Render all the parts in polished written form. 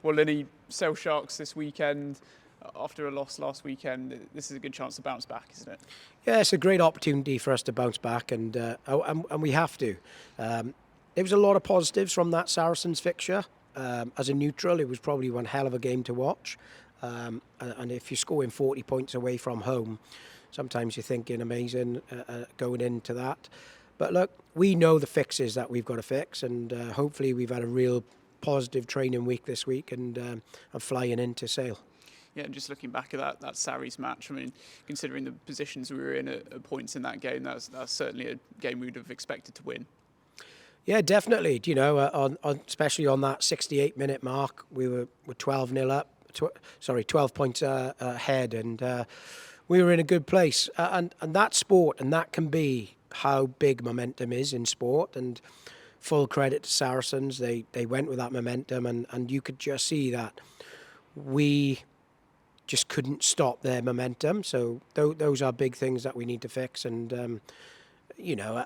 Well, Lynn, Sale Sharks this weekend. After a loss last weekend, this is a good chance to bounce back, isn't it? Yeah, it's a great opportunity for us to bounce back, and we have to. There was a lot of positives from that Saracens fixture. As a neutral, it was probably one hell of a game to watch. And if you're scoring 40 points away from home, sometimes you're thinking amazing going into that. But look, we know the fixes that we've got to fix, and hopefully we've had a real positive training week this week, and I'm flying into Sale. Yeah, and just looking back at that Sarries match, I mean, considering the positions we were in at points in that game, that's certainly a game we would have expected to win. Yeah, definitely. You know, especially on that 68-minute mark, we were 12-0 up. 12 points ahead, and we were in a good place. And that sport, and that can be how big momentum is in sport. And full credit to Saracens, they went with that momentum, and you could just see that we just couldn't stop their momentum. So those are big things that we need to fix, and you know,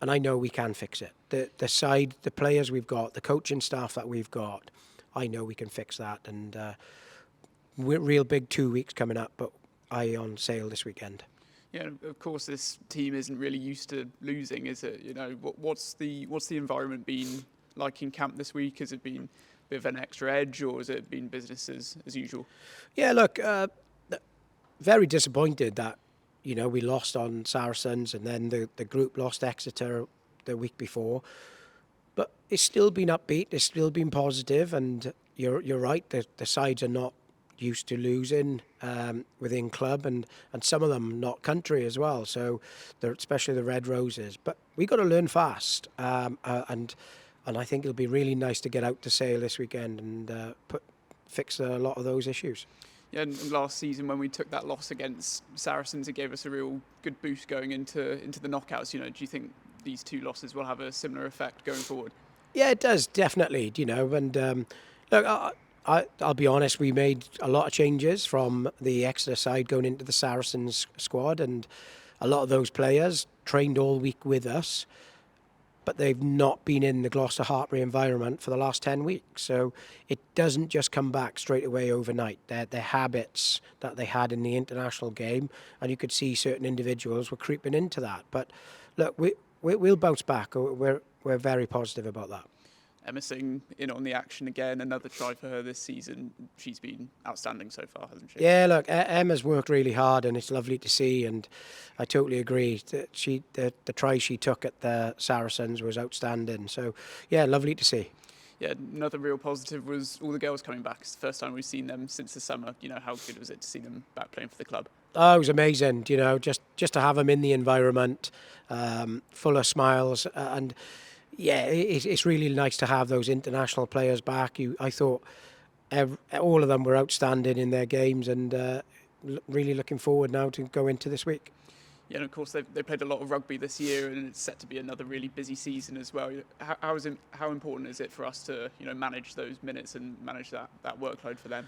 and I know we can fix it. The side, the players we've got, the coaching staff that we've got, I know we can fix that. And we're real big 2 weeks coming up, but eye on Sale this weekend. Yeah, of course, this team isn't really used to losing, is it? You know, what's the environment been like in camp this week? Has it been a bit of an extra edge, or has it been business as usual? Yeah, look, very disappointed that, you know, we lost on Saracens, and then the group lost Exeter the week before. But it's still been upbeat, it's still been positive, and you're right, the sides are not used to losing within club, and some of them not country as well, so they're, especially the Red Roses. But we got to learn fast, and I think it'll be really nice to get out to Sale this weekend and fix a lot of those issues. Yeah, and last season when we took that loss against Saracens, it gave us a real good boost going into the knockouts. You know, do you think these two losses will have a similar effect going forward? Yeah, it does, definitely, you know, and look, I'll be honest, we made a lot of changes from the Exeter side going into the Saracens squad, and a lot of those players trained all week with us, but they've not been in the Gloucester Hartpury environment for the last 10 weeks. So it doesn't just come back straight away overnight. They're habits that they had in the international game, and you could see certain individuals were creeping into that. But look, we'll bounce back. We're very positive about that. Emma Singh in on the action again, another try for her this season. She's been outstanding so far, hasn't she? Yeah, look, Emma's worked really hard, and it's lovely to see, and I totally agree that the try she took at the Saracens was outstanding. So, yeah, lovely to see. Yeah, another real positive was all the girls coming back. It's the first time we've seen them since the summer. You know, how good was it to see them back playing for the club? Oh, it was amazing, you know, just to have them in the environment, full of smiles, and yeah, it's really nice to have those international players back. I thought all of them were outstanding in their games, and really looking forward now to go into this week. Yeah, and of course they played a lot of rugby this year, and it's set to be another really busy season as well. How important is it for us to manage those minutes and manage that workload for them?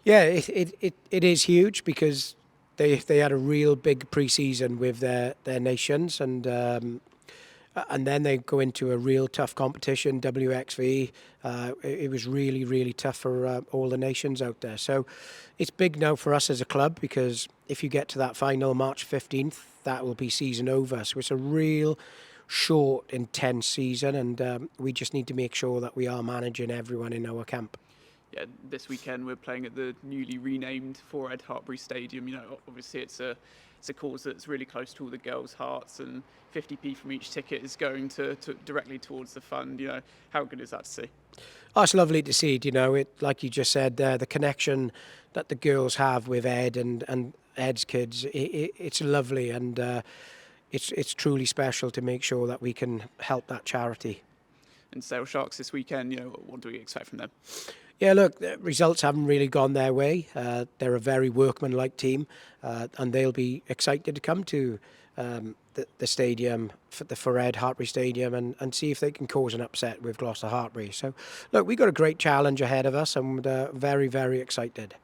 Yeah, it is huge, because they had a real big pre-season with their nations, and then they go into a real tough competition, WXV. It was really, really tough for all the nations out there. So it's big now for us as a club, because if you get to that final March 15th, that will be season over. So it's a real short, intense season, and we just need to make sure that we are managing everyone in our camp. Yeah, this weekend we're playing at the newly renamed Ford Hartpury Stadium. You know, obviously it's a cause that's really close to all the girls' hearts, and 50p from each ticket is going to directly towards the fund. You know, how good is that to see? Oh, it's lovely to see. You know, it, like you just said there, the connection that the girls have with Ed and Ed's kids, it's lovely, and it's truly special to make sure that we can help that charity. And Sale Sharks this weekend, what do we expect from them? Yeah, look, the results haven't really gone their way. They're a very workmanlike team, and they'll be excited to come to the stadium, the Ford Hartpury Stadium, and see if they can cause an upset with Gloucester Hartpury. So, look, we've got a great challenge ahead of us, and very, very excited.